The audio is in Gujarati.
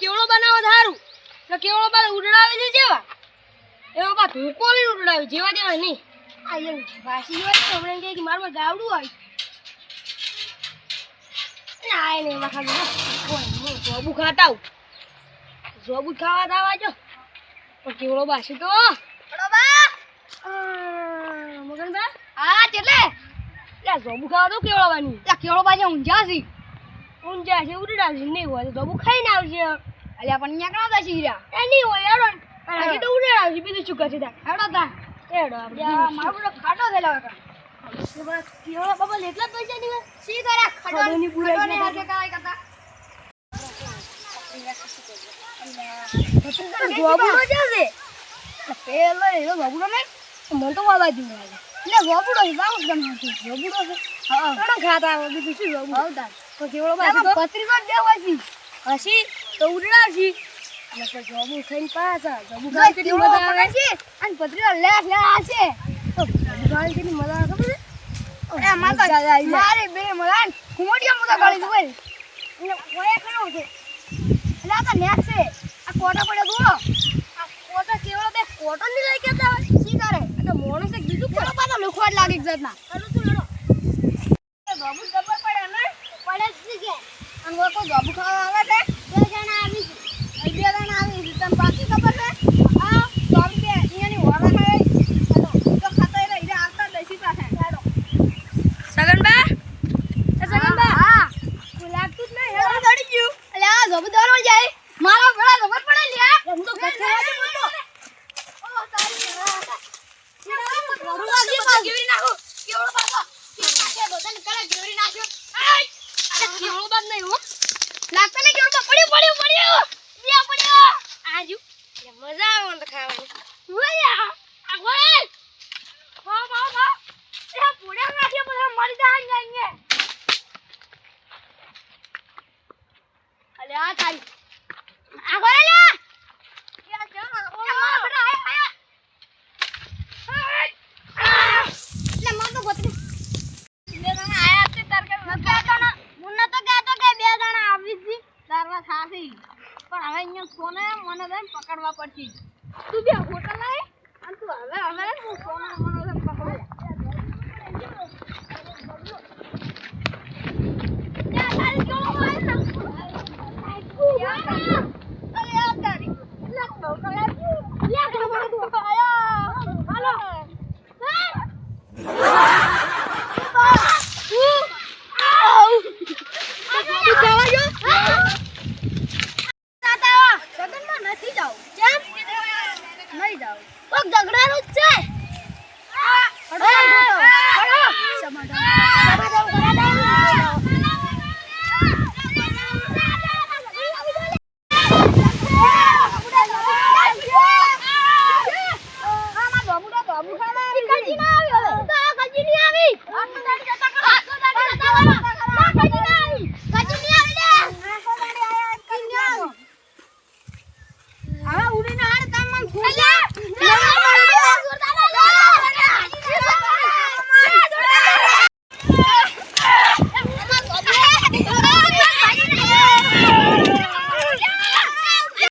કેવડો બનાવો થારું તો કેવડો બા ઉડાવી દે જેવા એવો બા ધોકો લઈને ઉડાવી જેવા જેવા નહીં આ એમ ભાસી હોય તો હમણાં કે મારું ગાવડું હોય આય ને મખા કોઈ જોબુ ખાતા હું જોબુ ખાવા દાવા જો પણ કેવડો બાસી તો બડો બા મગન બા આ કેટલે લે જોબુ ખાવા તો કેવડો બાની લે કેવડો બાને ઊંઝા છે ઉડાવશે નહીં હોય તો જોબુ ખાઈને આવશે અલ્યા પણ અહીંયા કાં દાસી રહ્યા એ નહીં હોય હેડો આજે તો ઉડાવશે બીજું શું કરશે તા હેડો તા હેડો મારો ખાટો થયેલો હતો કેવડો બાબા એટલા પૈસા ની સી કરે ખડોની પૂરા હાથે કાય કરતા જોબુડો જશે પેલો એનો જોબુડો નહીં મન તો વાવા દીધો એટલે જોબુડો જાવ ગમ નથી જોબુડો છે હા ઘણો ખાતા આવે બીજું શું જોબુડો આવતા તો કેવડો બાસી તો પત્રીકો દેવાસી હસી તો ઉડાવશી અને પછી જોબુ ખાઈને પાછા જોબુ ખાઈ કેટલી મજા આવે છે અને પત્રીકો લે છે તો જોબુ ખાઈ કેટલી મજા આવે ખબર છે એ માતા મારે બે મલાન કુમડિયા મુદા ગાળી દઉં એટલે ઓય ખરો છે એટલે આ તો નેક છે આ કોટા પડે દો આ કોટા કેવડો બે કોટો ની લઈ કેતા હોય સી કરે એટલે મોણસે કીધું કોટો પાછો લખવાડ લાગી જતના ચાલો તું લડો એ બાબુ જબર પડે ને પડે જ કે અને વો કોઈ બાબુ ખાવા આવે છે બે જણા આવી છે બે જણા આવી છે તને બાકી ખબર છે આ બાબુ બે અહીંયાની હોરા હે તો ખાતા રે ઈરે આવતા દસી પાસે ચાલો સગનબા એ સગનબા હા કોઈ લાગતું જ નહીં હેડો દડી ગયું એટલે આ જોબ દરવા જાય મારો બડા ખબર પડે લ્યા એમ તો ગઠા છે મોટો ઓ તારી કેવડી નાખો કેવડો બાપા કે બધાને કરે કેવડી નાખ્યો આય કેવડો બાદ નહીં હો લાગતો ને કેવડો પડ્યો લ્યા પડ્યો આજુ મજા આવે તો ખાવાની ઓયા આ હોય વાહ એ પૂડા નાખ્યો બધા મરી જાય અહીંયા અલે આ તારી આ ગોલે લે યા જા ઓ માર બડા આયા લે માર તો ગોતરી બે જણા આયા તે તરકે નકાતો મુન્ના તો કહેતો કે બે જણા આવી છે તારવા થાસી પણ હવે અહીંયા સોને મને દે પકડવા પડશે તું બે હોટલ લાય અને તું હવે હું સોને મને પકડવા સમાધાન